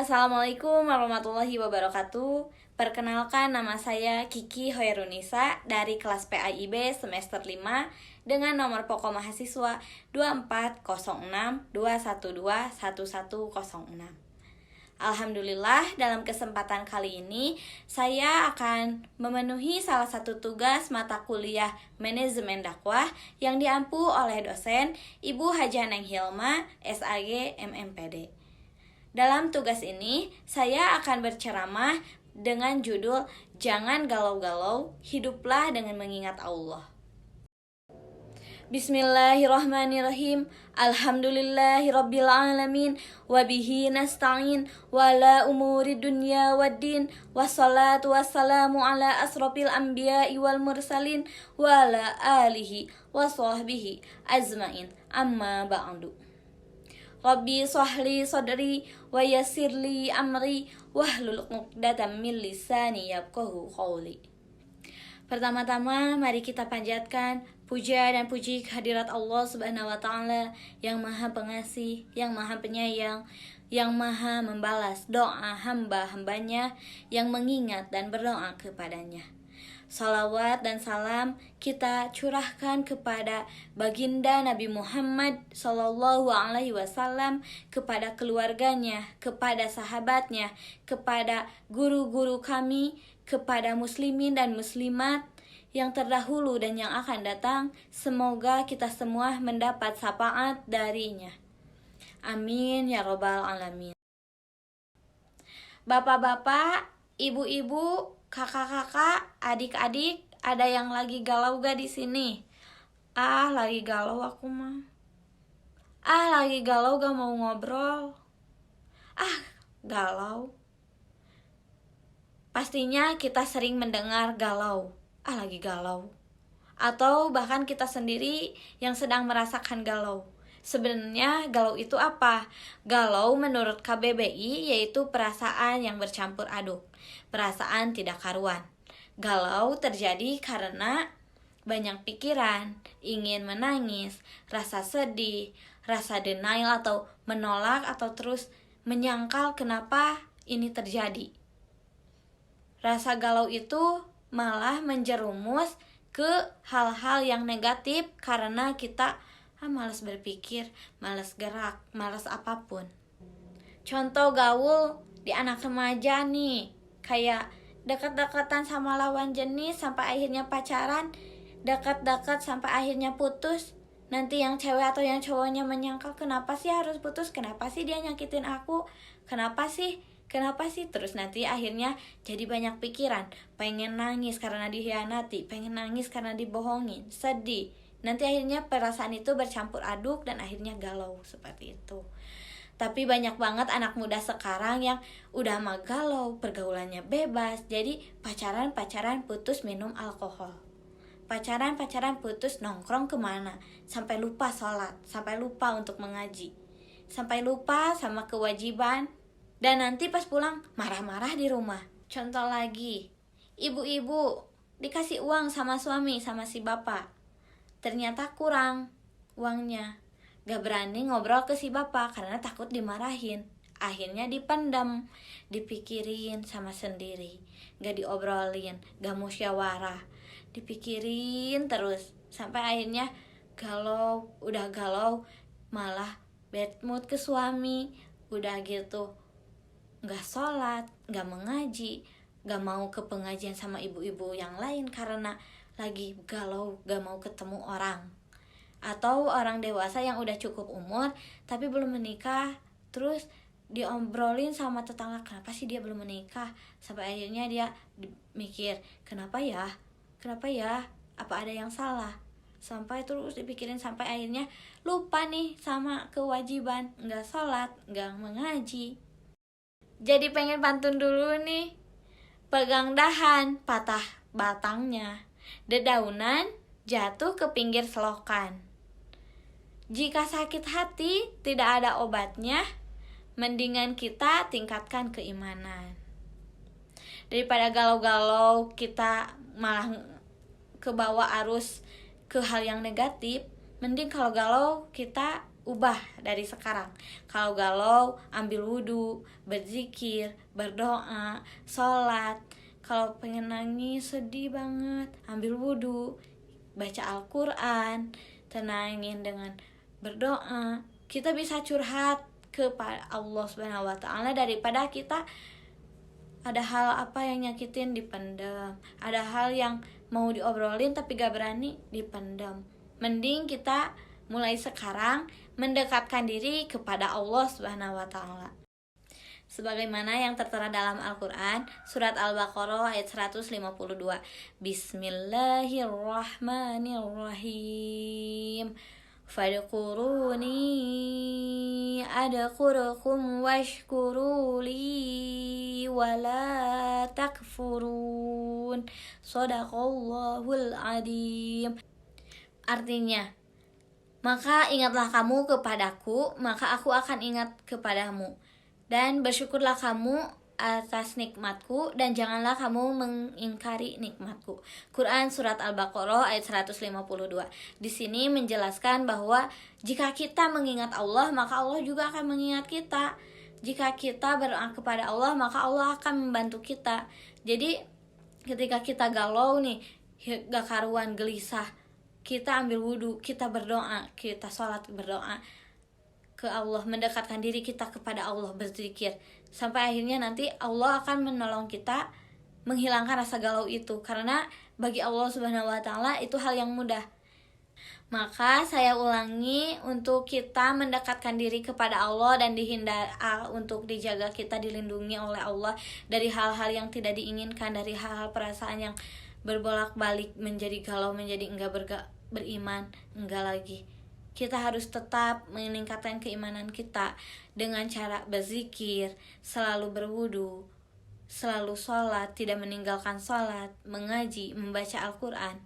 Assalamualaikum warahmatullahi wabarakatuh. Perkenalkan, nama saya Kiki Hoerunisa dari kelas PAIB semester 5 dengan nomor pokok mahasiswa 240621211106. Alhamdulillah, dalam kesempatan kali ini saya akan memenuhi salah satu tugas mata kuliah Manajemen Dakwah yang diampu oleh dosen Ibu Hajah Neng Hilma, SAG MMPD. Dalam tugas ini, saya akan berceramah dengan judul Jangan Galau-Galau, Hiduplah dengan Mengingat Allah. Bismillahirrahmanirrahim. Alhamdulillahirabbil alamin wa bihi nasta'in wa la umuri dunya waddin wassalatu wassalamu ala asrofil anbiya'i wal mursalin wa ala alihi wa sahbihi azmain amma ba'du. Rabbi sahli sadri wa yassirli amri wahlul 'uqdatam min lisani yafqahu qawli. Pertama-tama mari kita panjatkan puja dan puji kehadirat Allah Subhanahu wa taala yang Maha Pengasih, yang Maha Penyayang, yang Maha membalas doa hamba-hambanya yang mengingat dan berdoa kepadanya. Salawat dan salam kita curahkan kepada baginda Nabi Muhammad Sallallahu Alaihi Wasallam, kepada keluarganya, kepada sahabatnya, kepada guru-guru kami, kepada muslimin dan muslimat yang terdahulu dan yang akan datang. Semoga kita semua mendapat syafaat darinya. Amin ya robbal alamin. Bapak-bapak, ibu-ibu, kakak-kakak, adik-adik, ada yang lagi galau gak di sini? Lagi galau aku mah. Lagi galau gak mau ngobrol. Galau. Pastinya kita sering mendengar galau. Lagi galau. Atau bahkan kita sendiri yang sedang merasakan galau. Sebenarnya galau itu apa? Galau menurut KBBI yaitu perasaan yang bercampur aduk, perasaan tidak karuan. Galau terjadi karena banyak pikiran, ingin menangis, rasa sedih, rasa denial atau menolak atau terus menyangkal kenapa ini terjadi. Rasa galau itu malah menjerumus ke hal-hal yang negatif karena kita malas berpikir, malas gerak, malas apapun. Contoh gaul di anak remaja nih, kayak dekat-dekatan sama lawan jenis sampai akhirnya pacaran, dekat-dekat sampai akhirnya putus. Nanti yang cewek atau yang cowoknya menyangkal, kenapa sih harus putus? Kenapa sih dia nyakitin aku? Kenapa sih? Terus nanti akhirnya jadi banyak pikiran, pengen nangis karena dikhianati, pengen nangis karena dibohongin, sedih. Nanti akhirnya perasaan itu bercampur aduk dan akhirnya galau seperti itu. Tapi banyak banget anak muda sekarang yang udah mah galau, pergaulannya bebas. Jadi pacaran putus minum alkohol, pacaran putus nongkrong kemana, sampai lupa sholat, sampai lupa untuk mengaji, sampai lupa sama kewajiban. Dan nanti pas pulang marah-marah di rumah. Contoh lagi, ibu-ibu dikasih uang sama suami, sama si bapak, ternyata kurang uangnya. Gak berani ngobrol ke si bapak karena takut dimarahin. Akhirnya dipendam, dipikirin sama sendiri, gak diobrolin, gak musyawarah, dipikirin terus sampai akhirnya galau. Udah galau malah bad mood ke suami. Udah gitu gak sholat, gak mengaji, gak mau ke pengajian sama ibu-ibu yang lain karena lagi galau, gak mau ketemu orang. Atau orang dewasa yang udah cukup umur tapi belum menikah, terus diobrolin sama tetangga, kenapa sih dia belum menikah? Sampai akhirnya dia mikir, kenapa ya, apa ada yang salah? Sampai terus dipikirin sampai akhirnya lupa nih sama kewajiban, gak sholat, gak mengaji. Jadi pengen pantun dulu nih. Pegang dahan, patah batangnya, dedaunan jatuh ke pinggir selokan. Jika sakit hati tidak ada obatnya, mendingan kita tingkatkan keimanan. Daripada galau-galau kita malah kebawa arus ke hal yang negatif, mending kalau galau kita ubah dari sekarang. Kalau galau, ambil wudhu, berzikir, berdoa, sholat. Kalau pengen nangis, sedih banget, ambil wudhu, baca Al-Quran, tenangin dengan berdoa. Kita bisa curhat kepada Allah Subhanahu wa Ta'ala daripada kita ada hal apa yang nyakitin dipendam, ada hal yang mau diobrolin tapi gak berani dipendam. Mending kita mulai sekarang mendekatkan diri kepada Allah Subhanahu wa Ta'ala. Sebagaimana yang tertera dalam Al-Quran, surat Al-Baqarah ayat 152. Bismillahirrahmanirrahim. Fadkuruni adkurkum washkuruli wala takfurun. Shadaqallahul adim. Artinya, maka ingatlah kamu kepadaku, maka aku akan ingat kepadamu. Dan bersyukurlah kamu atas nikmatku, dan janganlah kamu mengingkari nikmatku. Quran surat Al-Baqarah ayat 152. Di sini menjelaskan bahwa jika kita mengingat Allah, maka Allah juga akan mengingat kita. Jika kita berdoa kepada Allah, maka Allah akan membantu kita. Jadi ketika kita galau nih, gak karuan, gelisah, kita ambil wudhu, kita berdoa, kita sholat berdoa ke Allah, mendekatkan diri kita kepada Allah, berzikir, sampai akhirnya nanti Allah akan menolong kita menghilangkan rasa galau itu, karena bagi Allah Subhanahu wa Ta'ala itu hal yang mudah. Maka saya ulangi, untuk kita mendekatkan diri kepada Allah dan untuk dijaga, kita dilindungi oleh Allah dari hal-hal yang tidak diinginkan, dari hal-hal perasaan yang berbolak-balik menjadi galau, menjadi enggak beriman, enggak lagi. Kita harus tetap meningkatkan keimanan kita dengan cara berzikir, selalu berwudu, selalu sholat, tidak meninggalkan sholat, mengaji, membaca Al-Quran.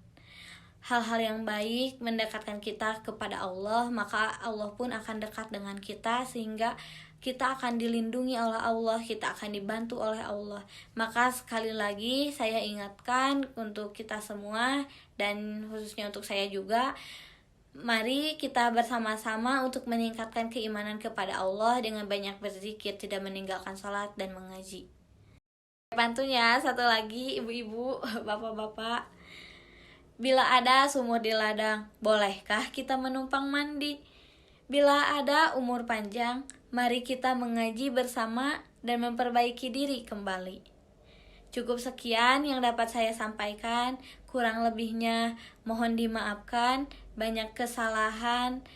Hal-hal yang baik mendekatkan kita kepada Allah, maka Allah pun akan dekat dengan kita, sehingga kita akan dilindungi oleh Allah, kita akan dibantu oleh Allah. Maka sekali lagi saya ingatkan untuk kita semua, dan khususnya untuk saya juga, mari kita bersama-sama untuk meningkatkan keimanan kepada Allah dengan banyak berzikir, tidak meninggalkan sholat dan mengaji. Bantunya satu lagi, ibu-ibu, bapak-bapak, bila ada sumur di ladang, bolehkah kita menumpang mandi? Bila ada umur panjang, mari kita mengaji bersama dan memperbaiki diri kembali. Cukup sekian yang dapat saya sampaikan, kurang lebihnya mohon dimaafkan. Banyak kesalahan,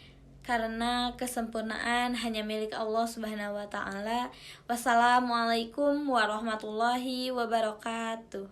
karena kesempurnaan hanya milik Allah Subhanahu wa Ta'ala. Wassalamualaikum warahmatullahi wabarakatuh.